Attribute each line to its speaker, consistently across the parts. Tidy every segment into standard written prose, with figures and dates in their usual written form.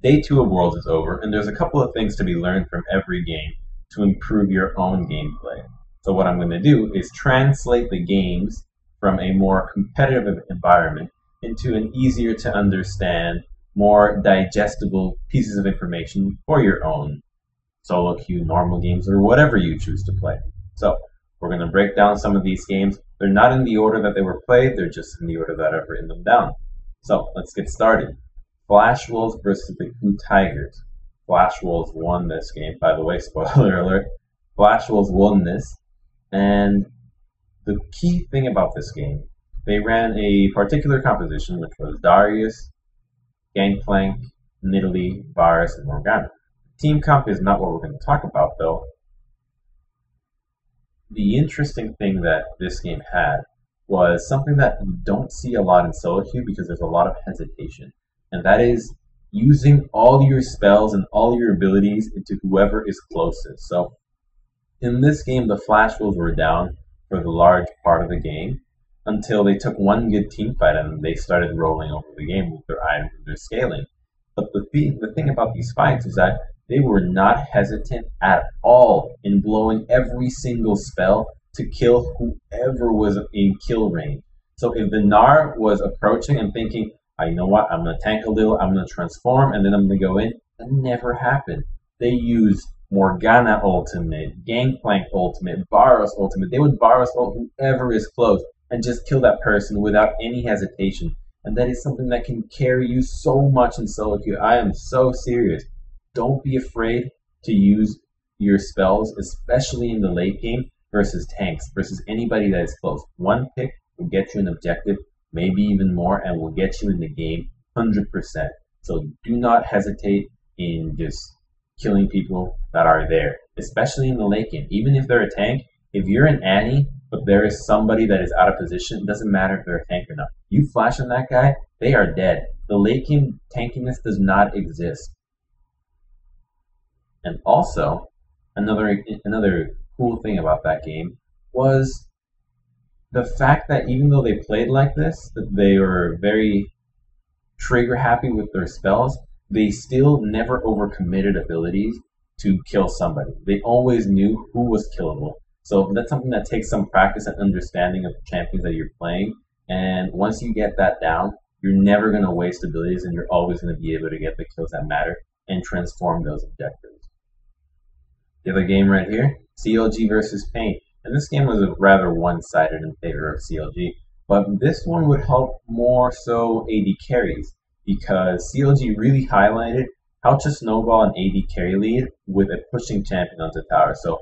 Speaker 1: Day 2 of Worlds is over, and there's a couple of things to be learned from every game to improve your own gameplay. So what I'm going to do is translate the games from a more competitive environment into an easier to understand, more digestible pieces of information for your own solo queue, normal games, or whatever you choose to play. So we're going to break down some of these games. They're not in the order that they were played, they're just in the order that I've written them down. So let's get started. Flash Wolves versus the Goo Tigers. Flash Wolves won this game, by the way, spoiler alert. Flash Wolves won this, and the key thing about this game, they ran a particular composition, which was Darius, Gangplank, Nidalee, Varus, and Morgana. Team comp is not what we're going to talk about, though. The interesting thing that this game had was something that you don't see a lot in solo queue because there's a lot of hesitation, and that is using all your spells and all your abilities into whoever is closest. So in this game, the Flash Wolves were down for the large part of the game until they took one good team fight and they started rolling over the game with their items and their scaling. But the thing about these fights is that they were not hesitant at all in blowing every single spell to kill whoever was in kill range. So if the Gnar was approaching and thinking, you know what, I'm going to tank a little, I'm going to transform, and then I'm going to go in, that never happened. They used Morgana ultimate, Gangplank ultimate, Varus ultimate. They would Varus ult whoever is close and just kill that person without any hesitation. And that is something that can carry you so much in solo queue. I am so serious. Don't be afraid to use your spells, especially in the late game, versus tanks, versus anybody that is close. One pick will get you an objective, maybe even more, and will get you in the game 100%. So do not hesitate in just killing people that are there, especially in the late game. Even if they're a tank, if you're an Annie, but there is somebody that is out of position, it doesn't matter if they're a tank or not. You flash on that guy, they are dead. The late game tankiness does not exist. And also, another cool thing about that game was the fact that even though they played like this, that they were very trigger happy with their spells, they still never overcommitted abilities to kill somebody. They always knew who was killable. So that's something that takes some practice and understanding of the champions that you're playing. And once you get that down, you're never going to waste abilities and you're always going to be able to get the kills that matter and transform those objectives. The other game right here, CLG versus Pain. And this game was rather one-sided in favor of CLG, but this one would help more so AD carries because CLG really highlighted how to snowball an AD carry lead with a pushing champion onto tower. So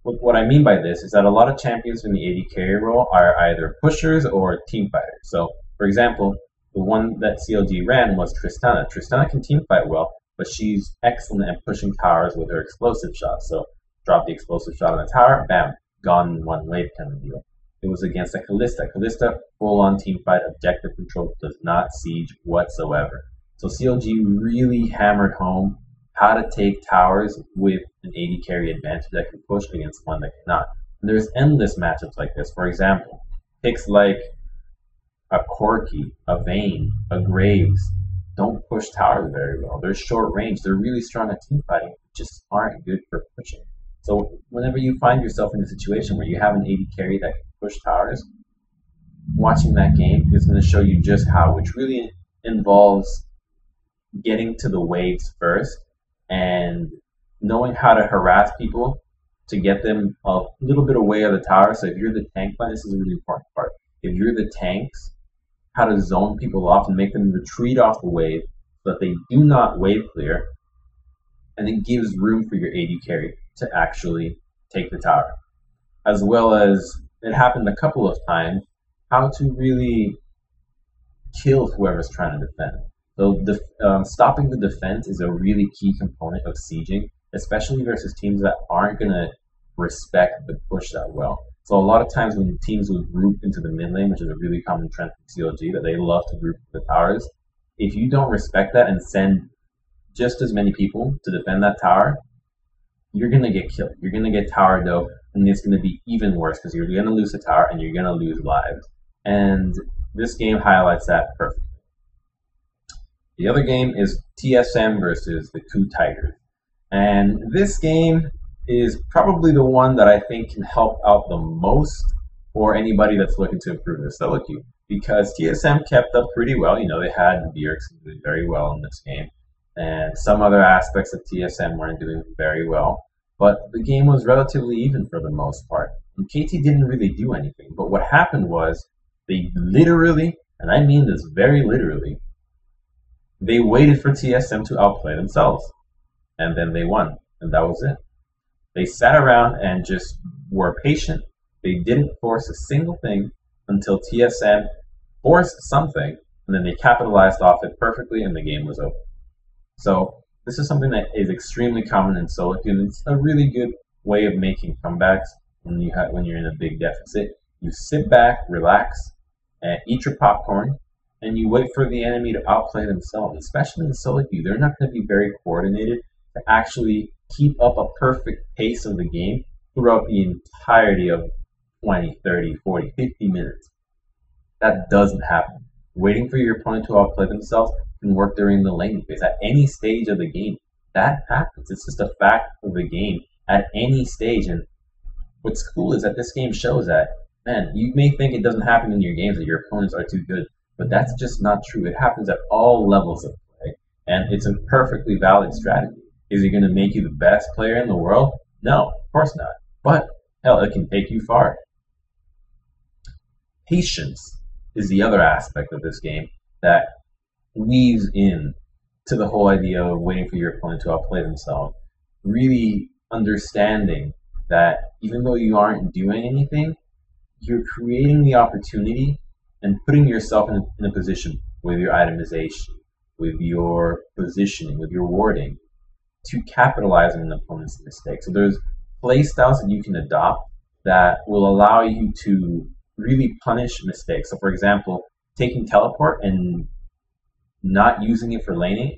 Speaker 1: what I mean by this is that a lot of champions in the AD carry role are either pushers or team fighters. So for example, the one that CLG ran was Tristana. Tristana can team fight well, but she's excellent at pushing towers with her explosive shots. So drop the explosive shot on the tower, bam, gone in one wave kind of deal. It was against a Kalista. Kalista, full-on team fight, objective control, does not siege whatsoever. So CLG really hammered home how to take towers with an AD carry advantage that can push against one that cannot. And there's endless matchups like this. For example, picks like a Corki, a Vayne, a Graves don't push towers very well. They're short range. They're really strong at team fighting, just aren't good for pushing. So whenever you find yourself in a situation where you have an AD carry that can push towers, watching that game is going to show you just how, which really involves getting to the waves first and knowing how to harass people to get them a little bit away of the tower. So if you're the tank line, this is a really important part. If you're the tanks, how to zone people off and make them retreat off the wave so that they do not wave clear, and it gives room for your AD carry to actually take the tower. As well as, it happened a couple of times, how to really kill whoever's trying to defend. So stopping the defense is a really key component of sieging, especially versus teams that aren't going to respect the push that well. So a lot of times when teams will group into the mid lane, which is a really common trend from CLG, that they love to group the towers, if you don't respect that and send just as many people to defend that tower, you're going to get killed. You're going to get tower dope, and it's going to be even worse because you're going to lose the tower and you're going to lose lives. And this game highlights that perfectly. The other game is TSM versus the Coup Tigers. And this game is probably the one that I think can help out the most for anybody that's looking to improve their solo queue. Because TSM kept up pretty well. You know, they had Dirks doing very well in this game. And some other aspects of TSM weren't doing very well. But the game was relatively even for the most part. And KT didn't really do anything. But what happened was they literally, and I mean this very literally, they waited for TSM to outplay themselves. And then they won. And that was it. They sat around and just were patient. They didn't force a single thing until TSM forced something, and then they capitalized off it perfectly, and the game was over. So this is something that is extremely common in solo queue, and it's a really good way of making comebacks when you're in a big deficit. You sit back, relax, and eat your popcorn, and you wait for the enemy to outplay themselves. Especially in solo queue, they're not going to be very coordinated to actually keep up a perfect pace of the game throughout the entirety of 20, 30, 40, 50 minutes. That doesn't happen. Waiting for your opponent to outplay themselves can work during the laning phase at any stage of the game. That happens. It's just a fact of the game at any stage. And what's cool is that this game shows that, man, you may think it doesn't happen in your games, that your opponents are too good, but that's just not true. It happens at all levels of play, and it's a perfectly valid strategy. Is it going to make you the best player in the world? No, of course not. But, hell, it can take you far. Patience is the other aspect of this game that weaves in to the whole idea of waiting for your opponent to outplay themselves. Really understanding that even though you aren't doing anything, you're creating the opportunity and putting yourself in a position with your itemization, with your positioning, with your warding, to capitalize on an opponent's mistake. So there's play styles that you can adopt that will allow you to really punish mistakes. So for example, taking teleport and not using it for laning,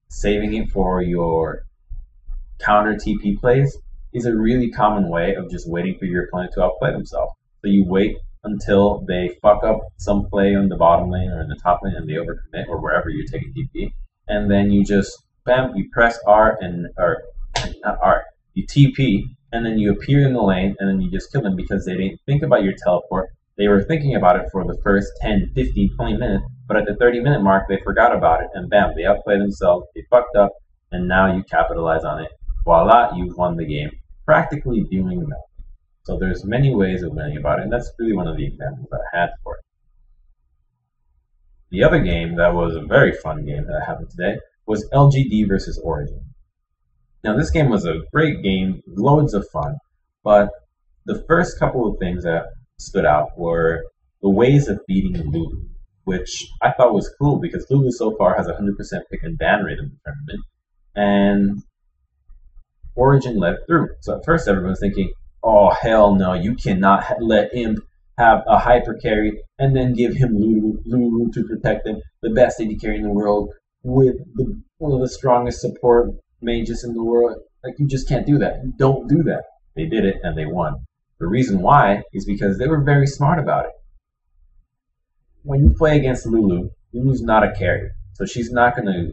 Speaker 1: saving it for your counter TP plays is a really common way of just waiting for your opponent to outplay themselves. So you wait until they fuck up some play on the bottom lane or in the top lane and they overcommit or wherever you're taking TP, and then you just bam, you press R not R, you TP, and then you appear in the lane, and then you just kill them because they didn't think about your teleport. They were thinking about it for the first 10, 15, 20 minutes, but at the 30-minute mark, they forgot about it, and bam, they outplayed themselves, they fucked up, and now you capitalize on it. Voila, you've won the game, practically doing nothing. So there's many ways of learning about it, and that's really one of the examples that I had for it. The other game that was a very fun game that happened today was LGD versus Origen. Now this game was a great game, loads of fun, but the first couple of things that stood out were the ways of beating Lulu, which I thought was cool because Lulu so far has a 100% pick and ban rate in the tournament, and Origen led through. So at first everyone was thinking, oh hell no, you cannot let Imp have a hyper carry and then give him Lulu to protect him, the best AD carry in the world, with one of the strongest support mages in the world. Like, you just can't do that. You don't do that. They did it and they won. The reason why is because they were very smart about it. When you play against Lulu, Lulu's not a carry, so she's not going to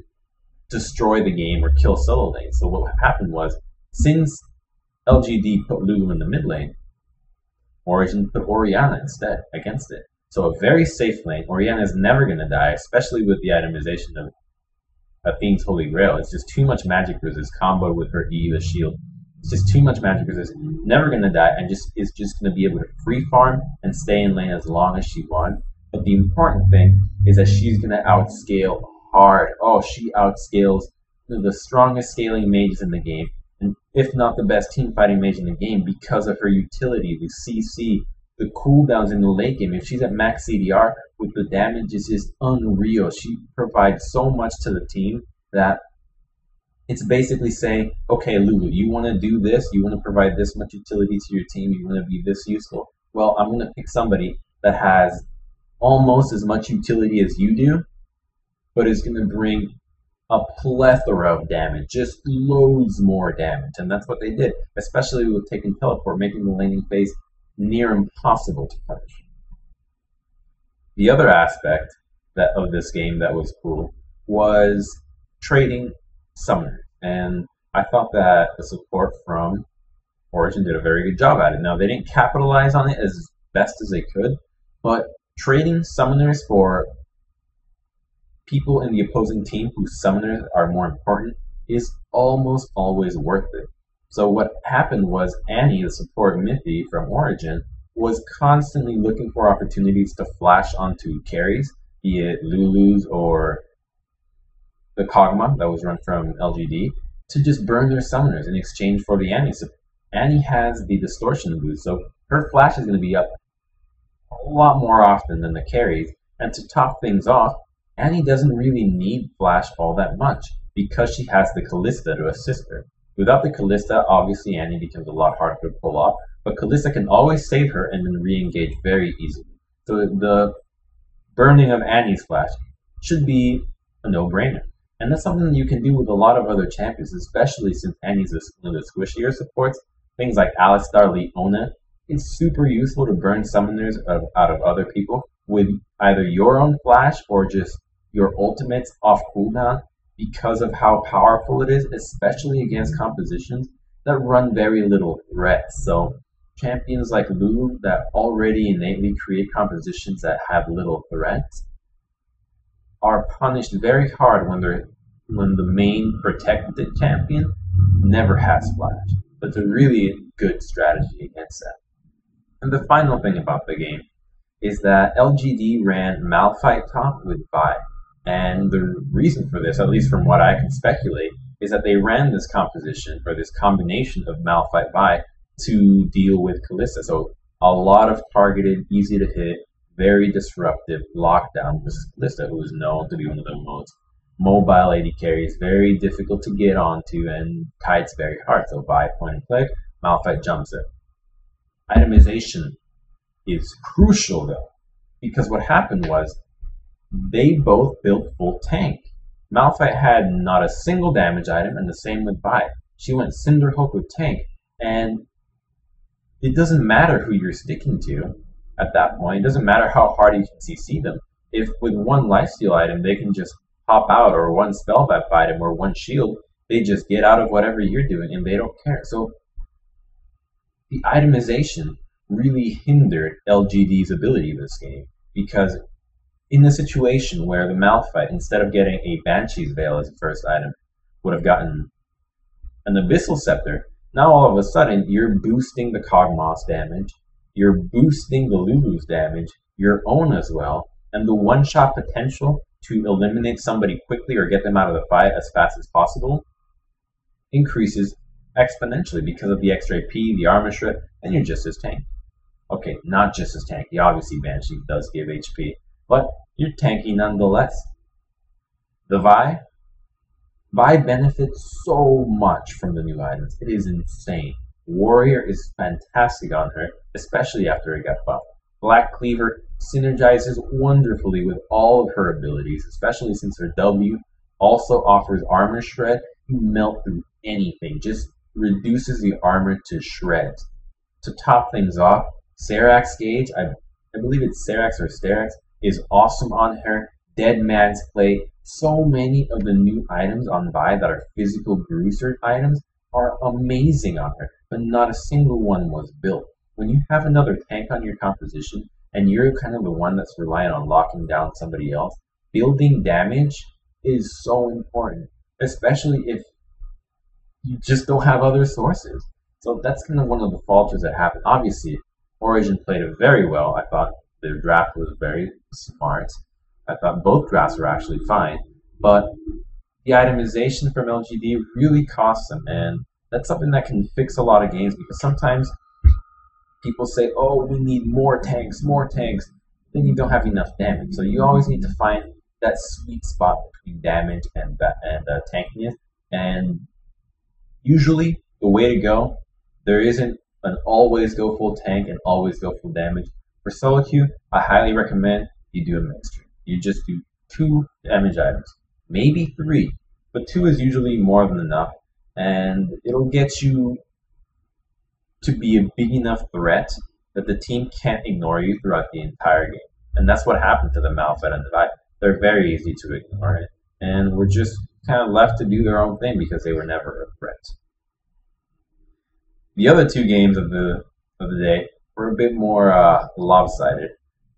Speaker 1: destroy the game or kill solo lane. So what happened was, since LGD put Lulu in the mid lane, Origen put Orianna instead against it. So a very safe lane. Orianna is never going to die, especially with the itemization of Athene's Holy Grail. It's just too much magic resist combo with her E, the shield. It's just too much magic resist. Never going to die, and is just going to be able to free farm and stay in lane as long as she wants. But the important thing is that she's going to outscale hard. Oh, she outscales the strongest scaling mages in the game, and if not the best team fighting mage in the game, because of her utility, the CC, the cooldowns in the late game. If she's at max CDR, with the damage is just unreal. She provides so much to the team that it's basically saying, okay, Lulu, you want to do this, you want to provide this much utility to your team, you want to be this useful. Well, I'm going to pick somebody that has almost as much utility as you do, but is going to bring a plethora of damage, just loads more damage. And that's what they did, especially with taking teleport, making the laning phase near impossible to punish. The other aspect of this game that was cool was trading summoners. And I thought that the support from Origin did a very good job at it. Now, they didn't capitalize on it as best as they could, but trading summoners for people in the opposing team whose summoners are more important is almost always worth it. So what happened was Annie, the support Mithy from Origin, was constantly looking for opportunities to flash onto carries, be it Lulu's or the Kog'Maw that was run from LGD, to just burn their summoners in exchange for the Annie. So Annie has the distortion boost, so her flash is going to be up a lot more often than the carries. And to top things off, Annie doesn't really need flash all that much because she has the Kalista to assist her. Without the Kalista, obviously Annie becomes a lot harder to pull off, but Kalista can always save her and then re-engage very easily. So the burning of Annie's flash should be a no-brainer. And that's something you can do with a lot of other champions, especially since Annie's one of the squishier supports. Things like Alistar, Leona, it's super useful to burn summoners out of other people with either your own flash or just your ultimates off cooldown because of how powerful it is, especially against compositions that run very little threats. So champions like Lulu that already innately create compositions that have little threats are punished very hard when the main protected champion never has flash. That's a really good strategy against that. And the final thing about the game is that LGD ran Malphite top with Vi. And the reason for this, at least from what I can speculate, is that they ran this composition, or this combination of Malphite Vi, to deal with Kalista. So a lot of targeted, easy to hit, very disruptive lockdown versus Kalista, who is known to be one of the most mobile AD carries, very difficult to get onto, and kites very hard. So Vi point and click, Malphite jumps it. Itemization is crucial though, because what happened was they both built full tank. Malphite had not a single damage item, and the same with Vi. She went Cinderhook with tank, and it doesn't matter who you're sticking to at that point. It doesn't matter how hard you can CC them. If with one lifesteal item they can just pop out, or one spell buff item, or one shield, they just get out of whatever you're doing and they don't care. So the itemization really hindered LGD's ability this game, because in the situation where the Malphite, instead of getting a Banshee's Veil as a first item, would have gotten an Abyssal Scepter, now all of a sudden you're boosting the Kog'Maw's damage, you're boosting the Lulu's damage, your own as well, and the one-shot potential to eliminate somebody quickly or get them out of the fight as fast as possible increases exponentially because of the extra AP, the armor shred, and you're just as tanky. Okay, not just as tanky. Obviously, Banshee does give HP, but you're tanky nonetheless. The Vi benefits so much from the new items. It is insane. Warrior is fantastic on her, especially after it got buffed. Black Cleaver synergizes wonderfully with all of her abilities, especially since her W also offers armor shred. You melt through anything, just reduces the armor to shreds. To top things off, Serax Gauge, I believe it's Serax or Sterax, is awesome on her. Dead Man's Plate. So many of the new items on Vi that are physical bruiser items are amazing on her, but not a single one was built. When you have another tank on your composition, and you're kind of the one that's relying on locking down somebody else, building damage is so important, especially if you just don't have other sources. So that's kind of one of the falters that happened. Obviously, Origin played it very well. I thought their draft was very smart. I thought both drafts were actually fine. But the itemization from LGD really costs them, and that's something that can fix a lot of games, because sometimes people say, oh, we need more tanks, then you don't have enough damage. So you always need to find that sweet spot between damage and tankiness. And usually, the way to go, there isn't an always go full tank and always go full damage. For solo queue, I highly recommend you do a mixture. You just do 2 damage items, maybe 3, but 2 is usually more than enough, and it'll get you to be a big enough threat that the team can't ignore you throughout the entire game. And that's what happened to the Malphite and the Vi. They're very easy to ignore. and were just kind of left to do their own thing because they were never a threat. The other two games of the day were a bit more lopsided.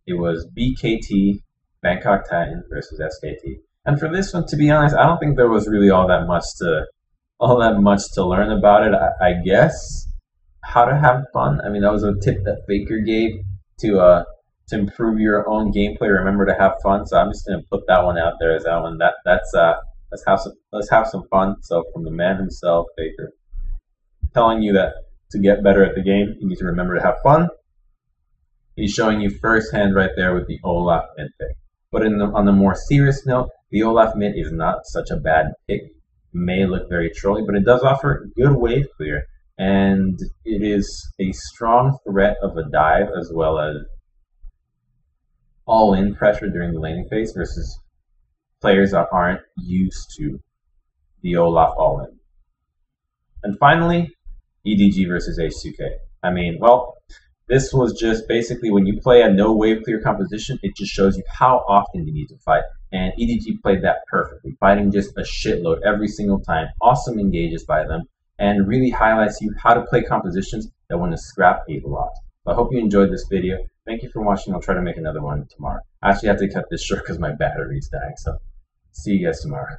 Speaker 1: It was BKT Bangkok Titans versus SKT, and for this one, to be honest, I don't think there was really all that much to learn about it. I guess how to have fun. I mean, that was a tip that Faker gave to improve your own gameplay. Remember to have fun. So I'm just gonna put that one out there as that one. Let's have some fun. So from the man himself, Faker, telling you that to get better at the game, you need to remember to have fun. He's showing you firsthand right there with the Olaf mid pick. But on the more serious note, the Olaf mid is not such a bad pick. It may look very trolly, but it does offer good wave clear, and it is a strong threat of a dive as well as all-in pressure during the laning phase versus players that aren't used to the Olaf all-in. And finally, EDG versus H2K. I mean, well, this was just basically when you play a no wave clear composition, it just shows you how often you need to fight. And EDG played that perfectly, fighting just a shitload every single time. Awesome engages by them, and really highlights you how to play compositions that want to scrap a lot. So I hope you enjoyed this video. Thank you for watching. I'll try to make another one tomorrow. I actually have to cut this short because my battery's dying, so see you guys tomorrow.